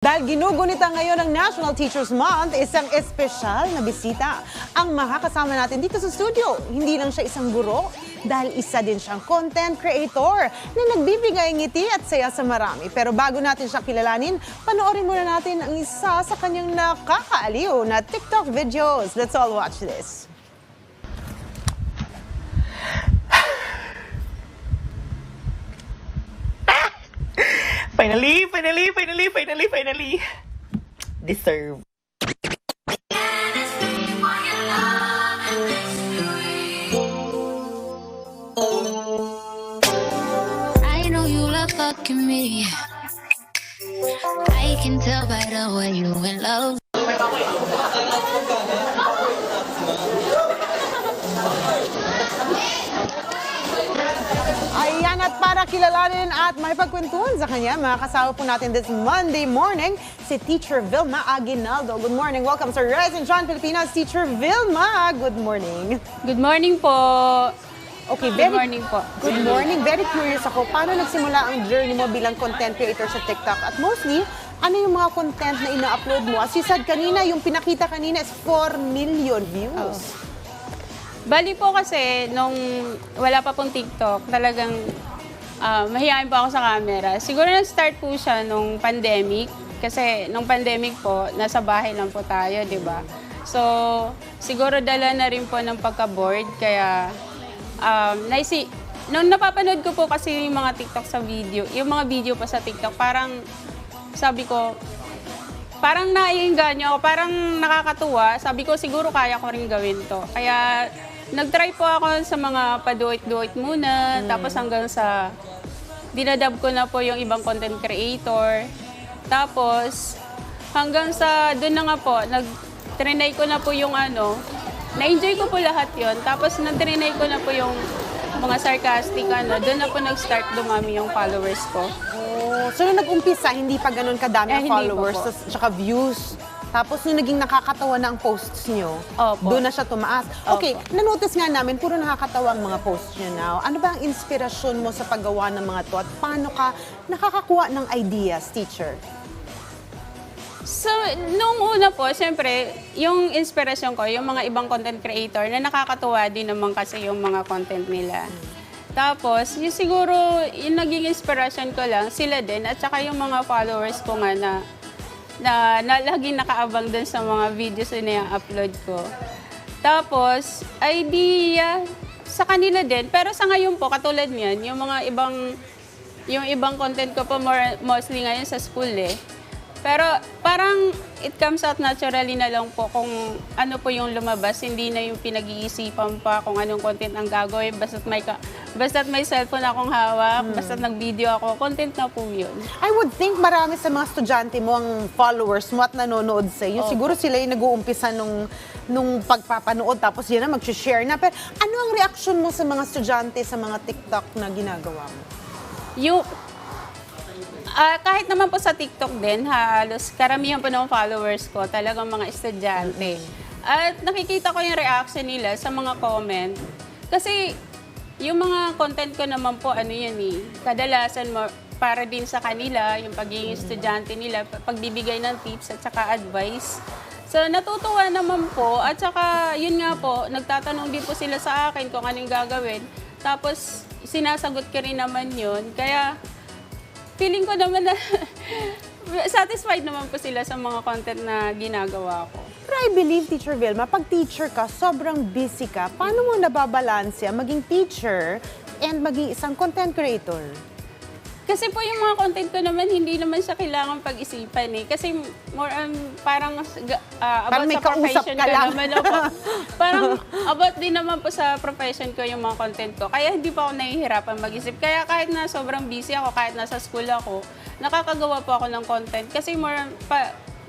Dahil ginugunita ngayon ng National Teachers Month, isang espesyal na bisita ang makakasama natin dito sa studio. Hindi lang siya isang guro, dahil isa din siyang content creator na nagbibigay ngiti at saya sa marami. Pero bago natin siya kilalanin, panoorin muna natin ang isa sa kanyang nakakaaliw na TikTok videos. Let's all watch this. Finally. Deserve. I know you love fucking me. I can tell by the way you in love. Ayan, at para kilalanin at may pagkwentuhan sa kanya, makakasama po natin this Monday morning si Teacher Vilma Aguinaldo. Good morning. Welcome sa Rise and Shine Pilipinas, Teacher Vilma. Good morning. Good morning po. Okay, Good morning po. Good morning. Very curious ako. Paano nagsimula ang journey mo bilang content creator sa TikTok? At mostly, ano yung mga content na ina-upload mo? As you said kanina, yung pinakita kanina is 4 million views. Bali po kasi, nung wala pa pong TikTok, talagang mahihain po ako sa camera. Siguro nag-start po siya nung pandemic. Kasi nung pandemic po, nasa bahay lang po tayo, di ba? So, siguro dala na rin po ng pagka-bored. Kaya, nung napapanood ko po kasi yung mga TikTok sa video, yung mga video pa sa TikTok, parang sabi ko, parang naiinganyo ako, parang nakakatuwa. Sabi ko, siguro kaya ko rin gawin to. Kaya, nag-try po ako sa mga pa-do-it muna, tapos hanggang sa dinadab ko na po yung ibang content creator. Tapos, hanggang sa doon na nga po, nag-trinay ko na po yung na-enjoy ko po lahat yon. Tapos, nag-trinay ko na po yung mga sarcastic, doon na po nag-start dumami yung followers ko. Oh, so nung nag-umpisa, hindi pa ganun kadami ang hindi followers, pa po. tsaka views. Tapos nung naging nakakatawa na ang posts nyo, Opo. doon na siya tumaas. Okay, nanotice nga namin, puro nakakatawa ang mga posts nyo now. Ano ba ang inspirasyon mo sa paggawa ng mga to? At paano ka nakakakuha ng ideas, teacher? So, nung una po, siyempre, yung inspirasyon ko, yung mga ibang content creator na nakakatuwa din naman kasi yung mga content nila. Tapos, yung siguro, yung naging inspiration ko lang, sila din, at saka yung mga followers ko nga na laging nakaabang dun sa mga videos na upload ko. Tapos, idea sa kanila din, pero sa ngayon po, katulad niyan, yung ibang content ko po mostly ngayon sa school eh. Pero parang it comes out naturally na lang po kung ano po yung lumabas, hindi na yung pinag-iisipan pa kung anong content ang gagawin, basta't may cellphone akong hawak, basta't nag-video ako, content na po yun. I would think marami sa mga estudyante mo ang followers mo at nanonood sa iyo. Siguro sila yung nag-uumpisa nung pagpapanood, tapos yan na mag-share na. Pero ano ang reaction mo sa mga estudyante sa mga TikTok na ginagawa mo? Kahit naman po sa TikTok din, halos karamihan po ng followers ko, talagang mga estudyante. At nakikita ko yung reaction nila sa mga comment. Kasi yung mga content ko naman po, kadalasan para din sa kanila, yung pagiging estudyante nila, pagbibigay ng tips at saka advice. So natutuwa naman po, at saka yun nga po, nagtatanong din po sila sa akin kung anong gagawin. Tapos sinasagot ko rin naman yun. Kaya feeling ko naman na satisfied naman po sila sa mga content na ginagawa ko. Pero I believe, Teacher Vilma, pag teacher ka, sobrang busy ka, paano mo nababalansya maging teacher and maging isang content creator? Kasi po yung mga content ko naman, hindi naman siya kailangan pag-isipan eh. Kasi more on parang about may sa kausap profession ka ko lang. naman ako. Parang about din naman po sa profession ko yung mga content ko. Kaya hindi pa ako nahihirapan mag-isip. Kaya kahit na sobrang busy ako, kahit nasa school ako, nakakagawa po ako ng content. Kasi more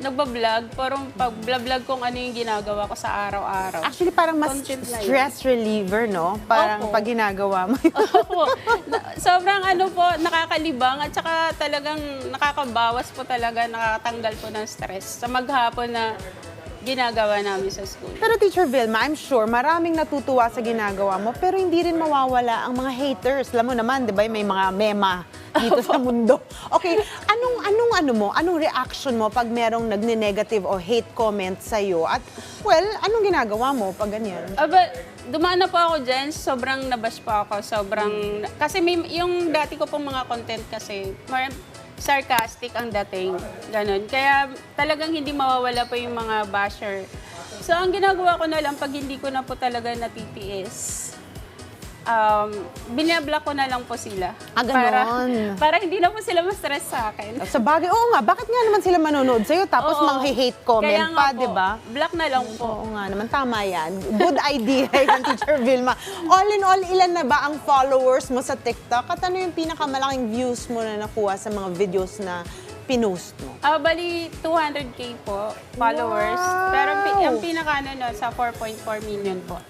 nagbablog, parang pag-vlog kung ano yung ginagawa ko sa araw-araw. Actually, parang mas Content na yun. stress reliever, no? Parang Opo. pag ginagawa mo. Opo. Sobrang nakakalibang at saka talagang nakakabawas po talaga, nakakatanggal po ng stress. Sa maghapon na ginagawa namin sa school. Pero Teacher Vilma, I'm sure maraming natutuwa sa ginagawa mo, pero hindi rin mawawala ang mga haters. Alam mo naman, di ba, may mga mema dito sa mundo. Okay, anong reaction mo pag merong nagne-negative o hate comment sa'yo? At, well, anong ginagawa mo pag ganyan? Aba, dumaan na po ako dyan, sobrang nabash po ako, kasi yung dati ko pong mga content kasi, sarcastic ang dating, ganun. Kaya talagang hindi mawawala po yung mga basher. So, ang ginagawa ko na lang, pag hindi ko na po talaga natitiis, binablock ko na lang po sila. Ah, ganon. Para hindi na po sila ma-stress sa akin. Sa bagay, oo nga, bakit nga naman sila manonood sa'yo tapos Oo. hate comment Kaya pa, nga po, di ba? block na lang po. Oo nga naman, tama yan. Good idea yan, Teacher Vilma. All in all, ilan na ba ang followers mo sa TikTok? At ano yung pinakamalaking views mo na nakuha sa mga videos na pinost mo? Bali, 200K po followers. Wow! Pero ang pinaka sa 4.4 million po.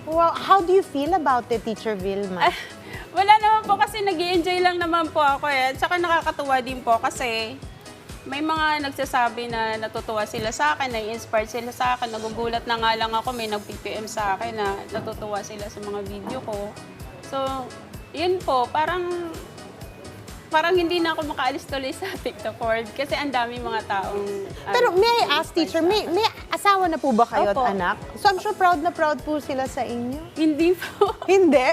Wow, how do you feel about it, Teacher Vilma? Wala naman po kasi nag-i-enjoy lang naman po ako eh. At saka nakakatuwa din po kasi may mga nagsasabi na natutuwa sila sa akin, na-inspire sila sa akin. Nagugulat na nga lang ako, may nag-PPM sa akin na natutuwa sila sa mga video ko. So, yun po, parang hindi na ako makaalis tuloy sa TikTok world kasi ang dami mga taong... Pero may I ask, Teacher, may asawa na po ba kayo Opo. at anak? So I'm sure proud na proud po sila sa inyo. Hindi po. Hindi.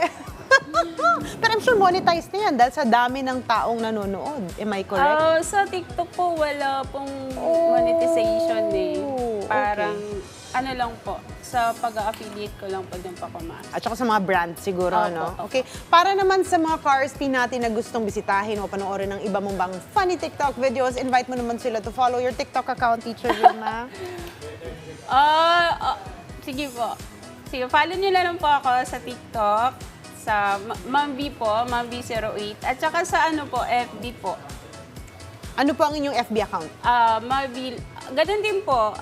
Pero I'm sure monetized na yan dahil sa dami ng taong nanonood. Am I correct? Sa TikTok po, wala pong Oh, monetization eh. okay. Parang, ano lang po, sa pag-affiliate ko lang po ng Pakumas. At saka sa mga brand siguro, Opo, no? opo. Okay. Para naman sa mga ka-RSP natin na gustong bisitahin o panoorin ng iba mong bang funny TikTok videos, invite mo naman sila to follow your TikTok account, Teacher Vilma. Sige po. Sige, follow nyo lang po ako sa TikTok, sa Mambi po, Mambi08, at saka sa FB po. Ano po ang inyong FB account? Ganun din po,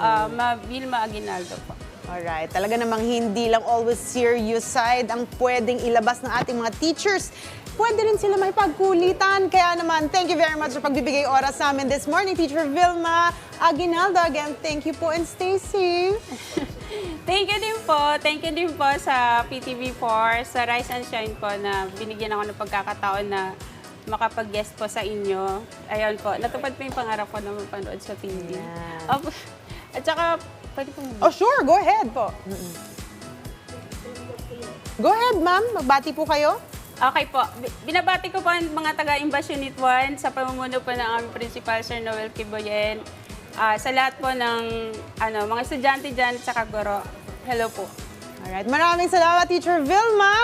Vilma Aguinaldo po. Alright, talaga namang hindi lang always serious side ang pwedeng ilabas ng ating mga teachers. Pwede rin sila may pagkulitan. Kaya naman, thank you very much sa pagbibigay oras sa amin this morning, Teacher Vilma Aguinaldo. Again, thank you po and stay safe. Thank you din po. Thank you din po sa PTV4, sa Rise and Shine po na binigyan ako ng pagkakataon na makapag-guest po sa inyo. Ayun po, natupad po yung pangarap ko na mapanood sa TV. Yeah. At saka, pwede po. Oh, sure. Go ahead po. Go ahead, ma'am. Magbati po kayo. Okay po. Binabati ko po ang mga taga-Imbas Unit 1 sa pamumuno po ng aming Principal, Sir Noel Kiboyen. Sa lahat po ng mga estudyante dyan sa Kagoro. Hello po. Alright. Maraming salamat, Teacher Vilma.